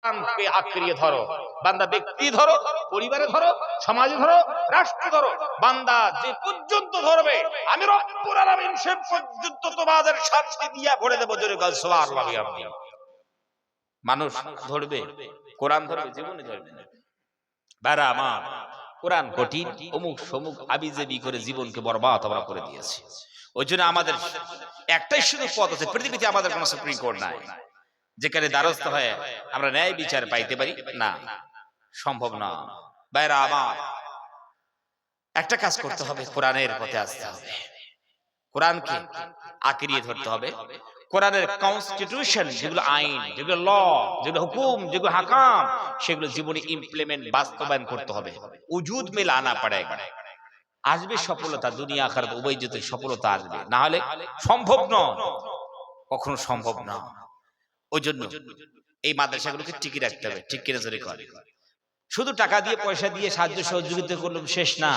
কোরআনকে আঁকড়িয়ে ধরো। বান্দা ব্যক্তি ধরো, পরিবারে ধরো, সমাজে ধরো, রাষ্ট্র ধরো, বান্দা যে পর্যন্ত ধরবে আমি রব্বুল আলামিন সে পর্যন্ত তোমাদের শান্তি দিয়া ভরে দেব। জোরে বল সুবহানাল্লাহ। মানুষ ধরবে, কোরআন ধরবে, জীবনে ধরবে না। বারা আমার কোরআন কঠিন, অমুক সমুক আবিজেবি করে জীবনকে বরবাদ আমরা করে দিয়েছি। ওই জন্য আমাদের একটাই শুধু পথ আছে, পৃথিবীতে আমাদের কোনো সুপ্রিম কোর্ট নাই যেখানে দ্বারস্থ হয়ে আমরা ন্যায় বিচার পাইতে পারি না, সম্ভব না। বাইরা আমার একটা কাজ করতে হবে, কোরআনের পথে আসতে হবে, কোরআনকে আঁকড়িয়ে ধরতে হবে। কোরআনের কনস্টিটিউশন যেগুলো আইন, যেগুলো ল, যেগুলো হুকুম, যেগুলো হাকাম, সেগুলো জীবনে ইমপ্লিমেন্ট বাস্তবায়ন করতে হবে। উজুদ মে লানা পড়েগা। আসবে সফলতা, দুনিয়া আখিরাত উভয় জগতে সফলতা আসবে, না হলে সম্ভব নয়, কখনো সম্ভব না। ওই জন্য এই মাদ্রাসাগুলোকে টিকিয়ে রাখতে হবে, ঠিক কিনা জোরে করে। শুধু টাকা দিয়ে পয়সা দিয়ে সাহায্য সহযোগিতা করলে শেষ না,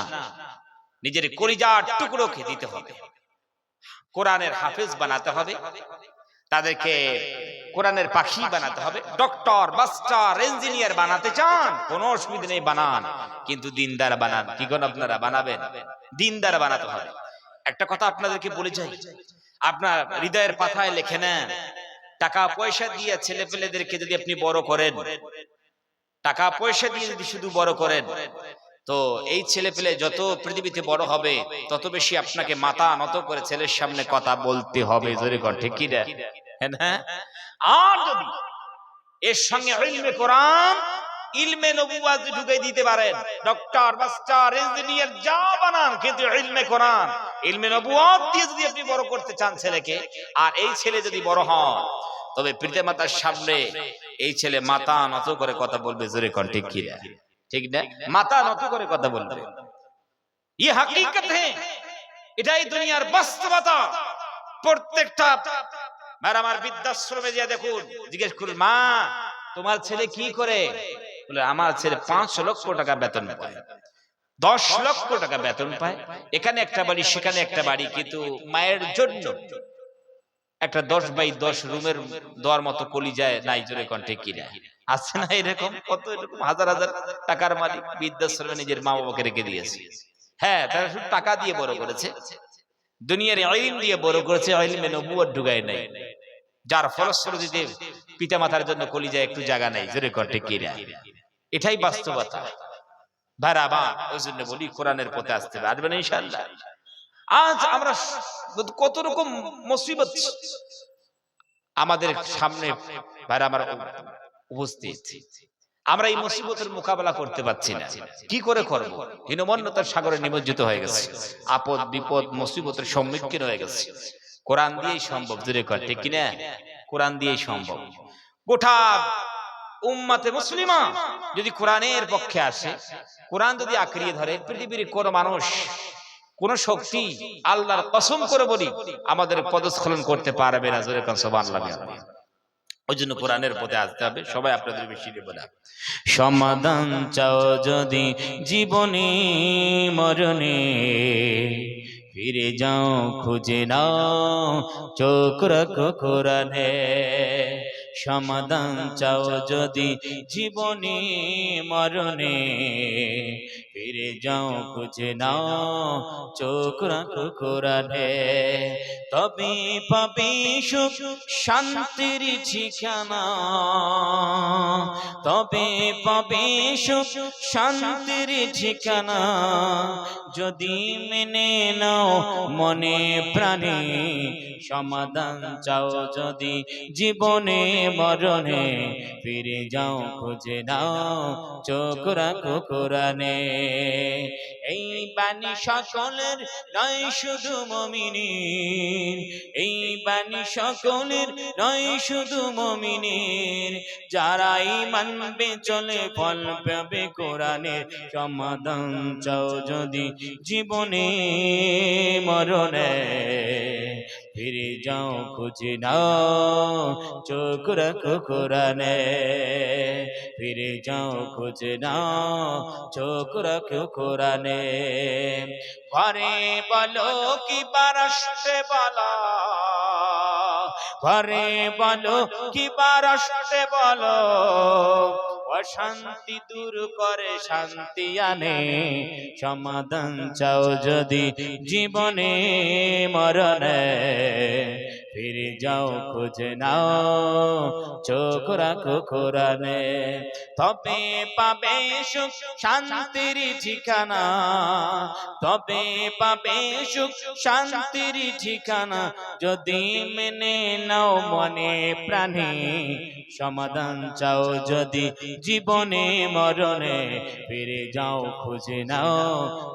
নিজের কলিজার টুকরোকে দিতে হবে, কোরআনের হাফেজ বানাতে হবে, তাদেরকে কোরআনের পাখি বানাতে হবে। ডক্টর, মাস্টার, ইঞ্জিনিয়ার বানাতে চান, কোনো অসুবিধা নেই, বানান, কিন্তু দিনদার বানান। কি কোন আপনারা বানাবেন? দিনদার বানাতে হবে। একটা কথা আপনাদেরকে বলে যাই, আপনার হৃদয়ের পাতায় লিখে নেন, টাকা পয়সা দিয়ে ছেলে পেলেদেরকে যদি আপনি বড় করেন, টাকা পয়সা দিয়ে যদি শুধু বড় করেন, তো এই ছেলে পেলে যত পৃথিবীতে বড় হবে তত বেশি আপনাকে মাথা নত করে ছেলের সামনে কথা বলতে হবে। জোরে কর ঠিক কি না? হ্যাঁ। আর যদি এর সঙ্গে ইলমে কোরআন, ইলমে নবুওয়াত ঢুকাই দিতে পারেন, ডক্টর, মাস্টার, ইঞ্জিনিয়ার যা বানান, কিন্তু ইলমে কোরআন, ইলমে নবুওয়াত দিয়ে যদি আপনি বড় করতে চান ছেলেকে, আর এই ছেলে যদি বড় হয়, তবে পিতামাতার সামনে এই ছেলে মাথা নত করে কথা বলবে। জোরে কর ঠিক কি না? ঠিক না? মাথা নত করে কথা বলবে। ये हकीकत है, এটাই দুনিয়ার বাস্তবতা। প্রত্যেকটা আর আমার বৃদ্ধাশ্রমে যা দেখুন, জিজ্ঞেস করুন, মা তোমার ছেলে কি করে? বলে আমার ছেলে 5 লক্ষ টাকা বেতন পায়, 10 লক্ষ টাকা বেতন পায়, এখানে একটা বাড়ি, সেখানে একটা বাড়ি, কিন্তু মায়ের জন্য একটা 10x10 রুমের দেওয়ার মতো কলিজায় নাই। জোরে কণ্ঠে কিনা আছে না? এরকম কত, এরকম হাজার হাজার টাকার মালিক বৃদ্ধাশ্রমে নিজের মা বাবাকে রেখে দিয়েছে। হ্যাঁ, তারা শুধু টাকা দিয়ে বড় করেছে, দুনিয়ার ইলম দিয়ে বড় করেছে, ইলমে নবুয়ত ঢুকায় নাই, যার ফলশ্রুতিতে পিতা মাতার জন্য কলিজায় একটু জায়গা নাই। জোরে কণ্ঠে কিনা এটাই বাস্তবতা। ভাইরা আমার, ওই জন্য বলি কোরআনের পথে আসতে হবে, আসবেন ইনশাআল্লাহ। আজ আমরা কত রকম মুসিবত আমাদের সামনে ভাইরা আমার উপস্থিত, আমরা এই মুসিবতের মোকাবেলা করতে পারছি না। কি করে করব? হীনমন্যতার সাগরে নিমজ্জিত হয়ে গেছে, আপদ বিপদ মুসিবতের সম্মুখীন হয়ে গেছে। কোরআন দিয়েই সম্ভব। জোরে কর ঠিক কিনা? কোরআন দিয়েই সম্ভব। গোটা উম্মতে মুসলিমা যদি কোরআনের পক্ষে আসে, কোরআন যদি আঁকড়িয়ে ধরে, পৃথিবীর কোন মানুষ, কোন শক্তি, আল্লাহর কসম করে বলি, আমাদের পদস্খলন করতে পারবে না। জোরে কোন সুবহানাল্লাহ। ওই জন্য কোরআনের পথে আসতে হবে। সবাই আপনাদের বেশি দেব না। সমাধান চাও যদি জীবনে মরণে, ফিরে যাও খুঁজে নাও চোখ রাখো কোরআনে। সমাধান চাও যদি জীবনে মরণে, ফিরে যাও খুঁজে নাও চোখ রাখো কোরআনে। তবে পাবে সুখ শান্তির ঠিকানা, তবে পাবে সুখ শান্তির ঠিকানা, যদি মেনে নাও মনে প্রাণে। সমাধান চাও যদি জীবনে মরণে, ফিরে যাও খুঁজে নাও চোখ রাখো কোরআনে। এই বাণী সকলের নয় শুধু মুমিনের, এই বাণী সকলের নয় শুধু মুমিনের, যারাই মানবে চলে ফল পাবে কোরআনের। সমাধান চাও যদি জীবনে মরণে, ফিরে যাও খুঁজে নাও চোখ রাখো কোরআনে। ফিরে যাও খুঁজে নাও চোখ রাখো কোরআনে। ঘরে বলো কি বারাসতে বলো, ঘরে বলো কি বারাসতে বলো, অশান্তি দূর করে শান্তি আনে। সমাধান চাও যদি জীবনে মরণে, ফিরে যাও খুঁজে নাও চোখ রাখো কোরআনে। তবে পাবে সুখ শান্তির ঠিকানা, তবে পাবে সুখ শান্তির ঠিকানা, যদি মেনে নাও মনে প্রাণে। সমাধান চাও যদি জীবনে মরণে, ফিরে যাও খুঁজে নাও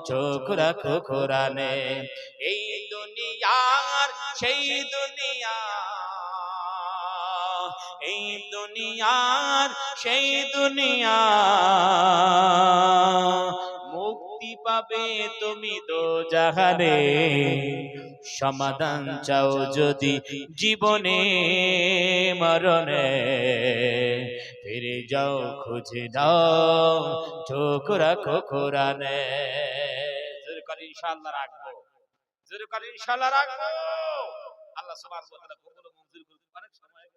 চোখ রাখো কোরআনে। এই দুনিয়ার সেই দুনিয়া, এই দুনিয়ার সেই দুনিয়া, মুক্তি পাবে তুমি দোজাহানে। সমাধান চাও যদি জীবনে মরণে, ফিরে যাও খুঁজে নাও চোখ রাখো কোরআনে। জোরে করে ইনশাআল্লাহ রাখবো, জোরে করে ইনশাআল্লাহ রাখবো। আল্লাহ সুবহানাহু ওয়া তাআলা কবুল ও মঞ্জুর করুন। অনেক সময়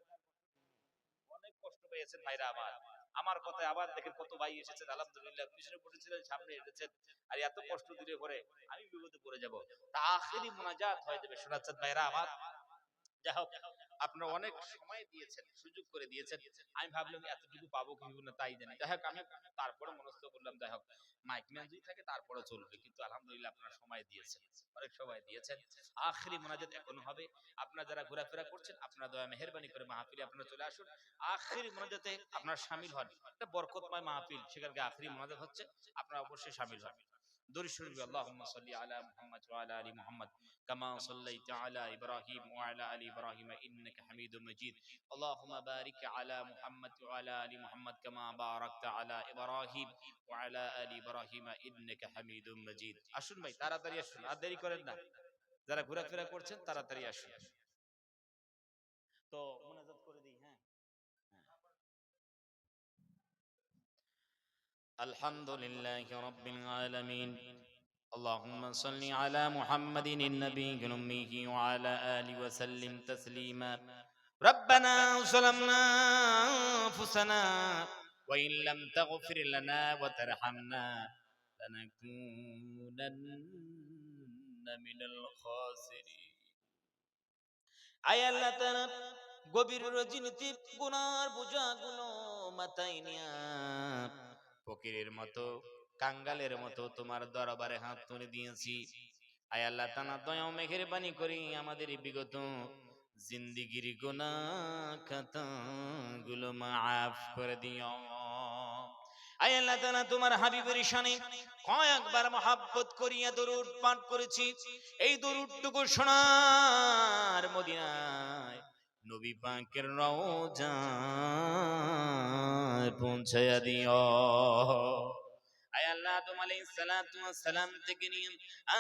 অনেক কষ্ট পেয়েছেন ভাইরা আমার। আমার কথায় আবার দেখেন কত ভাই এসেছেন, আলহামদুলিল্লাহ। পিছনে পড়েছিলেন, সামনে এসেছেন। আর এত কষ্ট দিলে পরে আমি বিপদে পড়ে যাব। তা আখেরি মুনাজাত হয়ে যাবে, শোনাচ্ছেন ভাইরা আমার। যাই হোক, আপনারা অনেক সময় দিয়েছেন, সুযোগ করে দিয়েছেন। আমি ভাবলাম এতটুকু পাবো কি না তাই জানি। যাই হোক, আমি তারপরে মনস্থ করলাম যাই হোক মাইক ম্যান যদি থাকে তারপরে চলবে, কিন্তু আলহামদুলিল্লাহ আপনারা সময় দিয়েছেন, অনেক সময় দিয়েছেন। আখেরি মোনাজাত এখন হবে। আপনারা যারা ঘোরাফেরা করছেন, আপনারা দয়া মেহেরবানি করে মাহফিলে আপনারা চলে আসুন। আখেরি মোনাজাতে আপনারা শামিল হন। এটা বরকতময় মাহফিল, সেখানে আখেরি মোনাজাত হচ্ছে, আপনারা অবশ্যই শামিল হন। দরুদ শরীফ, আল্লাহুম্মা সাল্লি আলা মুহাম্মদ ওয়া আলা আলি মুহাম্মদ কামা সাল্লাইতা আলা ইব্রাহিম ওয়া আলা আলি ইব্রাহিম ইন্নাকা হামিদুম মাজিদ। আল্লাহুম্মা বারিক আলা মুহাম্মদ ওয়া আলা আলি মুহাম্মদ কামা বারাকতা আলা ইব্রাহিম ওয়া আলা আলি ইব্রাহিম ইন্নাকা হামিদুম মাজিদ। আসুন ভাই, তাড়াতাড়ি আসুন, আর দেরি করেন না। যারা ঘোরাফেরা করছেন তাড়াতাড়ি আসুন। তো মুনাজাত করে দিই। হ্যাঁ, আলহামদুলিল্লাহি রাব্বিল আলামিন। اللهم صل على محمد النبي الأمي وعلى آله وسلم تسليما. ربنا ظلمنا أنفسنا وإن لم تغفر لنا وترحمنا لنكونن من الخاسرين. আয় আল্লাহ তাআলা, গভীর রজনীতে গুনার বোঝাগুলো মাথায় নিয়া ফকিরের মতো, কাঙ্গালের মতো তোমার দরবারে হাত তুলে দিয়েছি। আয় আল্লাহ তাআলা, দয়া ও মেহেরবানি করে আমাদের বিগত জিন্দেগির গুনাহ খাতা গুলো মাফ করে দিও। আয় আল্লাহ তাআলা, তোমার হাবিবের শানে কয়েকবার মহব্বত করিয়া দরুদ পাঠ করেছি। এই দরুদটুকু সোনার মদিনায় নবী পাকের রওজায় পৌঁছায়া দিও। আয় আল্লাহ, আদম আলাইহিস সালাতু ওয়াস সালাম থেকে নিয়ে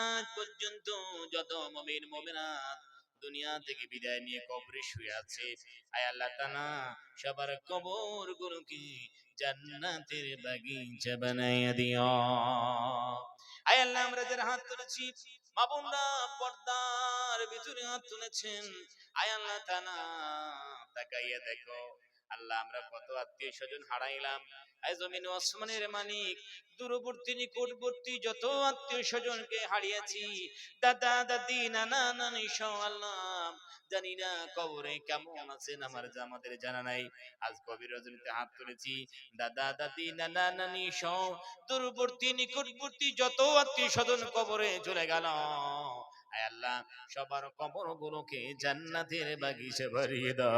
আজ পর্যন্ত যত মুমিন মুমিনাত দুনিয়া থেকে বিদায় নিয়ে কবরে শুয়ে আছে, আয় আল্লাহ তাআলা সবার কবর গুলোকে জান্নাতের বাগিচা বানাইয়া দিও। আয় আল্লাহ, আমরা যারা হাত তুলেছি, মা বোনরা পর্দার ভিতরে হাত তুলেছেন, আয় আল্লাহ তাআলা তাকাইয়া দেখো। আল্লাহ, আমরা কত আত্মীয় স্বজন হারাইলাম। আয় জমিন ও আসমানের মালিক, দূরবর্তী নিকটবর্তী যত আত্মীয় স্বজনকে হারিয়েছি, দাদা দাদি নানা নানি সহ আল্লাহ জানি না কবরে কেমন আছেন আমাদের জানা নাই। আজ কবির রজনীতে হাত তুলেছি, দাদা দাদি নানা নানি সহ দূরবর্তী নিকটবর্তী যত আত্মীয় স্বজন কবরে চলে গেল। আয় আল্লাহ, সবার কবর গুলোকে জান্নাতের বাগিচা ভরিয়ে দাও।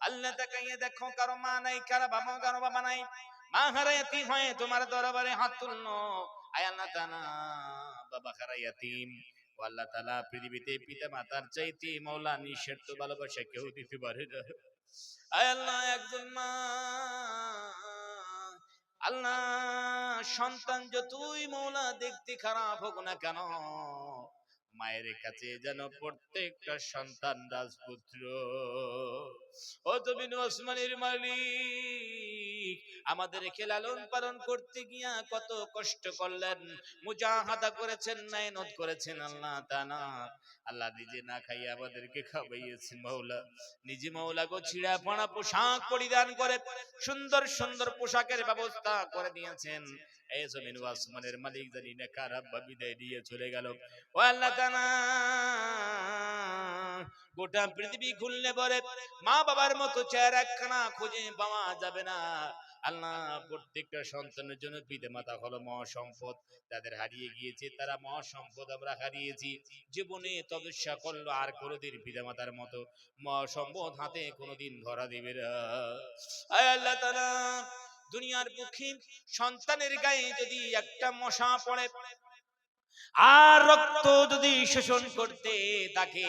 আল্লাহ, তাকাইয়া দেখো, কারো মা নাই, কারো বাবা নাই, মা হারা ইয়াতীম হয়ে তোমার দরবারে হাত তুললো। আয় আল্লাহ তাআলা, বাবা হারা ইয়াতীম, ও আল্লাহ তাআলা, পৃথিবীতে পিতা মাতার চাইতে মাওলা নিঃস্বার্থ ভালোবাসা কেউ দিতে পারে না। আয় আল্লাহ, একজন মা আল্লাহ, সন্তান যতই মাওলা দেখতে খারাপ হোক না কেন, মায়ের কাছে যেন প্রত্যেকটা সন্তান রাজপুত্র। ও জমিন ওসমানের মালিক, আমাদেরকে লালন পালন করতে গিয়া কত কষ্ট করলেন, মুজাহাদা করেছেন, মেহনত করেছেন আল্লাহ তাআলা। আল্লাহ নিজে না খাইয়ে আমাদেরকে খাওয়াইয়েছেন মাওলা। নিজে মাওলা গো ছিঁড়া পড়া পোশাক পরিধান করে সুন্দর সুন্দর পোশাকের ব্যবস্থা করে দিয়েছেন। এই জমিন ও আসমানের মালিক জানি না কার আব্বা বিদায় দিয়ে চলে গেল। ও আল্লাহ তাআলা, গোটা পৃথিবী ঘুরলে পরে মা বাবার মতো চেহারা একখানা খুঁজে পাওয়া যাবে না। আল্লাহ, প্রত্যেকটা সন্তানের জন্য পিতা মাতা হলো মহাসম্পদ। তাদের হারিয়ে গিয়েছে, তারা মহাসম্পদ, আমরা হারিয়েছি। জীবনে তপস্যা করলো আর কোনোদিন পিতা মাতার মতো মহাসম্পদ হাতে কোনোদিন ধরা দিবে না। আয় আল্লাহ তাআলা, দুনিয়ার বুকে সন্তানের গায়ে যদি একটা মশা পড়ে আর রক্ত যদি শোষণ করতে থাকে,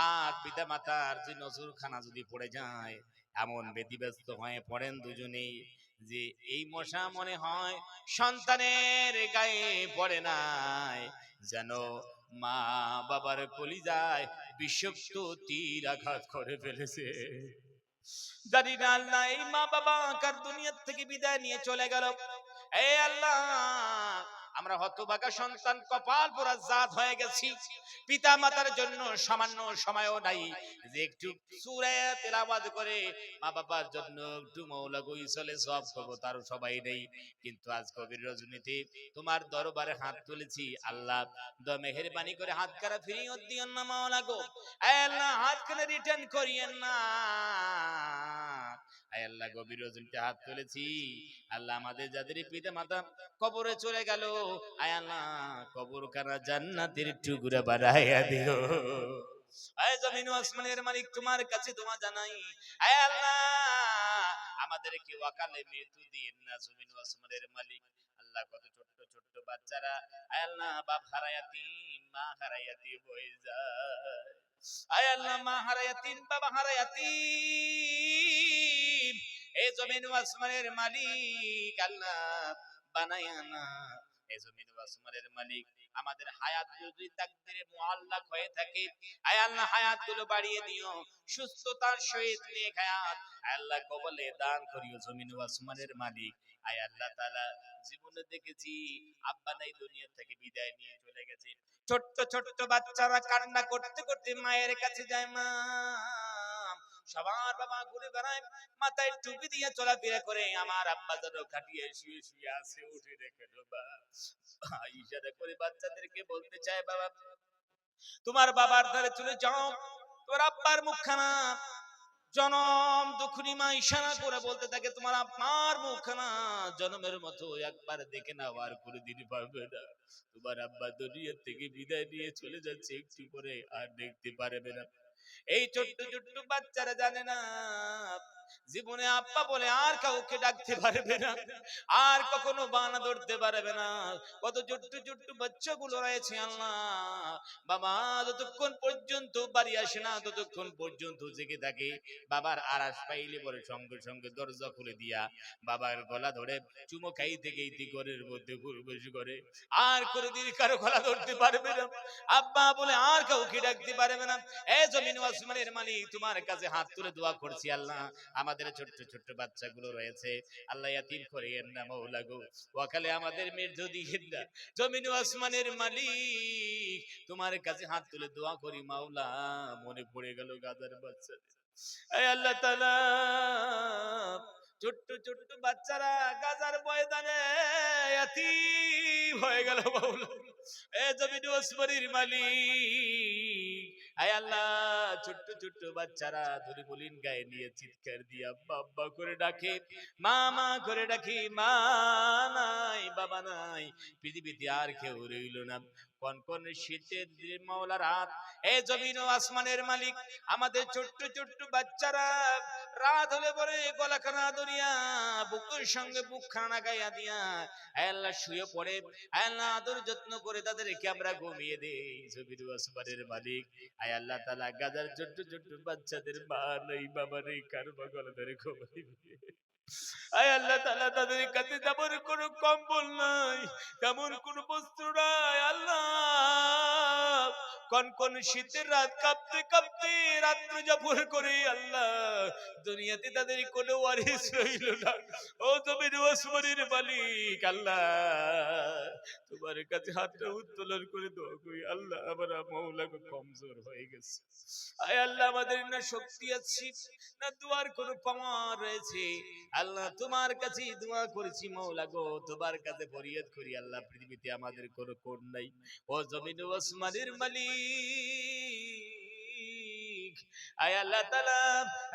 আর পিতা মাতার যে নজরখানা যদি পড়ে যায়, এমন ব্যতিব্যস্ত হয়ে পড়েন দুজনেই যে এই মশা মনে হয় সন্তানের গায়ে পড়ে নাই, যেন মা বাবার কলিজায় বিষাক্ত তীর আঘাত করে ফেলেছে। জানি না আল্লাহ, এই মা বাবা কার দুনিয়া থেকে বিদায় নিয়ে চলে গেল। এই আল্লাহ, আমরা হতভাগা সন্তান, কপাল পোড়া জাত হয়ে গেছি। পিতা মাতার জন্য সামান্য সময়ও নাই যে একটু সূরা তেলাওয়াত করে মা বাবার জন্য একটু মাওলা কই চলে সব করবো, তার সবাই নেই। কিন্তু আজ কবির রজনীতে তোমার দরবারে হাত তুলেছি আল্লাহ, মেহেরবানি করে হাত কারা ফিরিয়ে দিয়েন না মাওলা গো। আয় আল্লাহ, হাত কারা রিটার্ন করিয়েন না। আয় আল্লাহ, গভীর রজনীতে হাত তুলেছি আল্লাহ, আমাদের যাদের পিতা মাতা কবরে চলে গেল, আয় আল্লাহ, কবর কানা জান্নাতের টুকরা বানাইয়া দিও। আয় জমিন ও আসমানের মালিক, তোমার কাছে দোয়া জানাই, আয় আল্লাহ, আমাদেরকে ওয়াকালে মৃত্যু দিন না। জমিন ও আসমানের মালিক আল্লাহ, কত ছোট্ট ছোট্ট বাচ্চারা আয় আল্লাহ বাপ হারায়াতি মা হারায়াতি হয়ে যায়। আয় আল্লাহ, মা হারায়াতি বাবা হারায়াতি, এই জমিন ও আসমানের মালিক আল্লাহ বানায়া না। এই জমিন ও আসমানের মালিক, আমাদের হায়াত যদি তাকদীরে মুআল্লাক হয়ে থাকে, আয় আল্লাহ হায়াত গুলো বাড়িয়ে দিও, সুস্থতার সহিত নেক হায়াত আয় আল্লাহ কবলে দান করিও। জমিন ও আসমানের মালিক আয় আল্লাহ তাআলা, জীবনে দেখেছি আব্বা নাই, দুনিয়া থেকে বিদায় নিয়ে চলে গেছে। ছোট্ট ছোট্ট বাচ্চারা কান্না করতে করতে মায়ের কাছে যায়, মা, সবার বাবা ঘুরে বেড়ায়, মাথায় টুপি দিয়ে চলাফেরা করে, আমার আব্বা যেন খাটিয়ে শুয়ে শুয়ে আছে, উঠে দেখে ইশারা করে বাচ্চাদেরকে বলতে চায়, বাবা তোমার বাবার ধারে চলে যাও, তোমার আব্বার মুখখানা, জনম দুঃখী মা ইশারা করে বলতে থাকে, তোমার আপনার মুখখানা জনমের মতো একবার দেখে নাও, আর কোনোদিন পারবে না। তোমার আব্বা দুনিয়া থেকে বিদায় নিয়ে চলে যাচ্ছে, একটু পরে আর দেখতে পারবে না। এই ছোট্ট ছোট্ট বাচ্চারা জানে না জীবনে আব্বা বলে আর কাউকে ডাকতে পারবে না, আর কখনো বানা ধরতে পারবে না। কত ছোট্ট ছোট্ট বাচ্চাগুলো রয়েছে আল্লাহ, বাবা যতক্ষণ পর্যন্ত বাড়ি আসে না ততক্ষণ পর্যন্ত জেগে থাকে। বাবার আরাস পাইলে পরে সঙ্গে সঙ্গে দরজা খুলে দিয়া বাবার গলা ধরে চুমো খাইতে খাইতে ঘরের মধ্যে প্রবেশ করে, আর কোনোদিন কারো গলা ধরতে পারবে না, আব্বা বলে আর কাউকে ডাকতে পারবে না। এই জমিন ও আসমানের মালিক, তোমার কাছে হাত তুলে দোয়া করছি আল্লাহ, আমাদের ছোট্ট ছোট্ট বাচ্চাগুলো রয়েছে আল্লাহ, ইয়াতিম করিয়েন না মাওলা গো, ওয়াকালে আমাদের মৃত্যু দিয়েন না। জমিন ও আসমানের মালিক, তোমার কাছে হাত তুলে দোয়া করি মাওলা, মনে পড়ে গেল গাদার বাচ্চা। এই আল্লাহ তাআলা, ছোট্ট ছোট্ট বাচ্চারা গাজার ময়দানে ইয়াতিম হয়ে গেল মাওলা। এ জমিন ও আসমানের মালিক, আয় আল্লাহ, ছোট্ট ছোট্ট বাচ্চারা ধরে বলিন গায়ে নিয়ে চিৎকার দিয়ে আব্বা আব্বা করে ডাকে, মা মা করে ডাকি, মা নাই বাবা নাই, পৃথিবীতে আর কেউ রইল না। কনকন শীতের মাওলা রাত, এ জমিন ও আসমানের মালিক, আমাদের ছোট্ট ছোট্ট বাচ্চারা রাত হলে পরে গলাখানা দুনিয়া বুকের সঙ্গে বুক খানা গাইয়া দিয়া আল্লাহ শুয়ে পড়ে, আল্লাহ আদর যত্ন করে তাদেরকে আমরা ঘুমিয়ে দেই। জমিন ও আসমানের মালিক আয় আল্লাহ তাআলা, গাজার ছোট্ট ছোট্ট বাচ্চাদের মা নেই বাবা নেই, কারো বা গলা ধরে ঘুমাইবে। আয় আল্লাহ তাআলা, তাদের কাছে তেমন কোনো কম্বল নাই, তেমন কোনো বস্ত্র নাই আল্লাহ, কোন কোন শীতের রাত কাঁপতে কাঁপতে রাত্র যাপন করে আল্লাহ দুনিয়াতে তাদের কোনো ওয়ারিস রইল না। ও জমির আসমানের মালিক আল্লাহ, তোমার কাছে হাতটা উত্তোলন করে দোয়া করি আল্লাহ, আমরা মওলা গো কমজোর হয়ে গেছে। আয় আল্লাহ, আমাদের না শক্তি আছে না দোয়ার কোনো পাওয়ার রয়েছে। আল্লাহ তোমার কাছে দোয়া করেছি মওলা গো, তোমার কাছে ফরিয়াদ করি আল্লাহ, পৃথিবীতে আমাদের কোনো কোন নাই। ও জমিন ও আসমানের মালিক, আয় আল্লাহ তাআলা,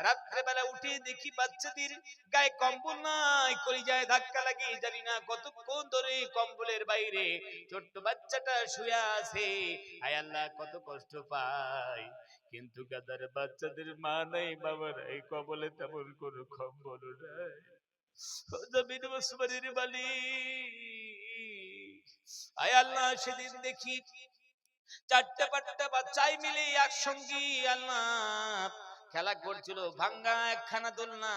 রাত্রে বেলা উঠে দেখি বাচ্চাদের গায়ে কম্বল নাই, কলিজায় ধাক্কা লাগে, জানি না কতক্ষণ ধরে কম্বলের বাইরে ছোট্ট বাচ্চাটা শুয়ে আছে। আয় আল্লাহ, কত কষ্ট পায়, কিন্তু গাদার বাচ্চাদের মা নাই, বাবা নাই, কবলে তেমন কোনো কম্বল নাই। ও জমিন ও আসমানের মালিক, আয় আল্লাহ, সেদিন দেখি চারটা পাঁচটা বাচ্চাই মিলে একসঙ্গে আল্লাহ খেলা করছিল, ভাঙ্গা একখানা দোলনা,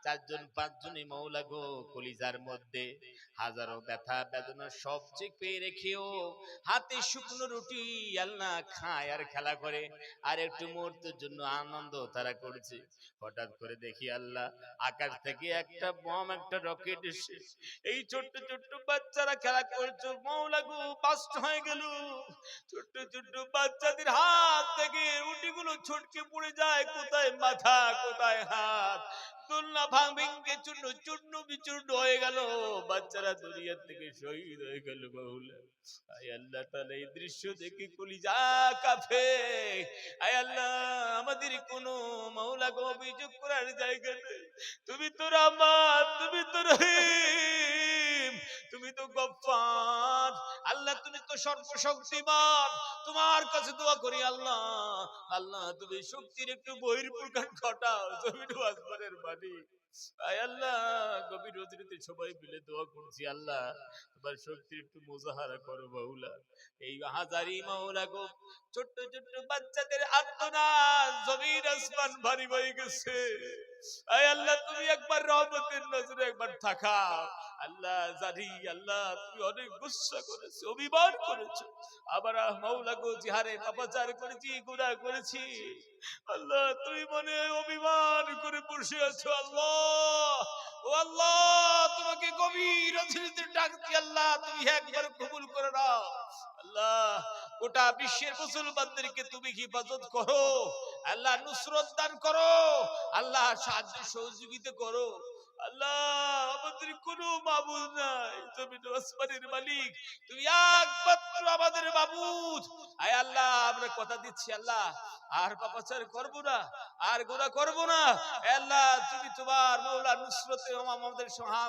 চারজন পাঁচজনই মওলা গো কলিজার মধ্যে হাজারো ব্যথা বেদনা সব চেপে রেখেও হাতে শুকনো রুটি আল্লাহ খায় আর খেলা করে, আর একটু মুহূর্তের জন্য আনন্দ তারা করছে। হঠাৎ করে দেখি আল্লাহ আকাশ থেকে একটা বম, একটা রকেট এসে এই ছোট্ট ছোট্ট বাচ্চারা খেলা করছে মওলা গো বাস্ট হয়ে গেল। ছোট্ট ছোট্ট বাচ্চাদের হাত থেকে রুটিগুলো ছটকে পড়ে যায়, কোথায় মাথা কোথায় হাত, দোলনা ভেঙে চূর্ণ চূর্ণ বিচূর্ণ হয়ে গেল, বাচ্চারা দুনিয়া থেকে শহীদ হয়ে গেল। মওলা, আয় আল্লাহ তাআলা, এই দৃশ্য দেখে কলিজা কাঁপে। আয় আল্লাহ, আমাদের কোনো মওলা গো অভিযোগ করার জায়গা নেই, তুমি তো রহমান, তুমি তো রহিম, তুমি তো গফফার আল্লাহ, তুমি তো সর্বশক্তিমান। তোমার কাছে দোয়া করি আল্লাহ, আল্লাহ তুমি শক্তির একটু বহির্প্রকাশ ঘটাও জমিন ও আসমানের মালিক। আয় আল্লাহ, গভীর রজনীতে সবাই মিলে দোয়া করছি আল্লাহ, তোমার শক্তির একটু মুজাহারা করো মওলা। এই হাজারি মওলা গো, ছোট্ট ছোট্ট বাচ্চাদের আর্তনাদ জমিন আসমান ভারী হয়ে গেছে। আয় আল্লাহ, তুমি একবার রহমতের নজরে একবার তাকাও আল্লাহ। জানি আল্লাহ তুমি অনেক গুসা করেছো, অভিমান করেছো, আবার মওলা গো জিহারে পাপাচার করেছি, গুনাহ করেছি আল্লাহ, তুমি মনে অভিমান করে বসে আছো আল্লাহ। ও আল্লাহ, তোমাকে গভীর রজনীতে ডাকছি আল্লাহ, তুমি একবার কবুল করে নাও আল্লাহ। গোটা বিশ্বের মুসলমানদেরকে তুমি হিফাজত করো আল্লাহ, নুসরত দান করো আল্লাহ, সাহায্য সহযোগিতা করো আল্লাহ। আমাদের কোনো মাবুদ নাই, জমিন ও আসমানের মালিক তুমি একমাত্র আমাদের মাবুদ। আয় আল্লাহ, আমরা কথা দিচ্ছি আল্লাহ, আর পাপাচার করব না, আর গুনাহ করব না। আল্লাহ, তুমি তোমার মওলা নুসরতে আমাদের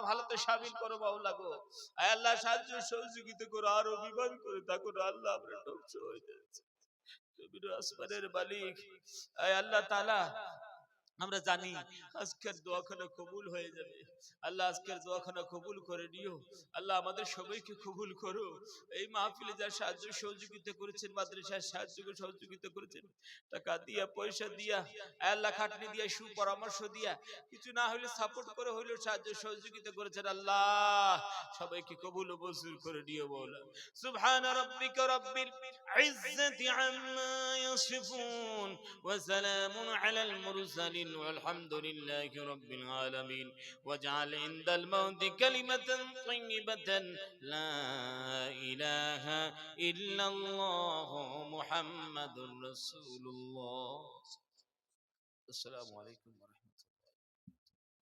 হালতে শামিল করো মওলা গো। আয় আল্লাহ, সাহায্য সহযোগিতা করো, আর অভিমান করে থাকো না আল্লাহ, আমরা ধ্বংস হয়ে যাচ্ছি জমিন ও আসমানের মালিক। আয় আল্লাহ তাআলা, আমরা জানি আজকের দোয়াখানা কবুল হয়ে যাবে আল্লাহ, আজকের দোয়াখানা কবুল করে নিও আল্লাহ, আমাদের সবাইকে কবুল করো। এই মাহফিলে যারা সাহায্য সহযোগিতা করেছেন, মাদ্রাসার সাহায্য সহযোগিতা করেছেন, টাকা দিয়া পয়সা দিয়া আল্লাহ, খাটনি দিয়া সুপরামর্শ দিয়া, কিছু না হলে সাপোর্ট করে হইলেও সাহায্য সহযোগিতা করেছেন আল্লাহ, সবাইকে কবুল ও মঞ্জুর করে নিও মওলা। সুবহান রাব্বিকা রাব্বিল ইজ্জাতি আম্মা ইয়াসিফুন ওয়া সালামুন আলাল মুরসালিন والحمد لله رب العالمين واجعل عند الموت كلمة طيبة لا إله إلا الله محمد رسول الله. السلام عليكم ورحمة الله.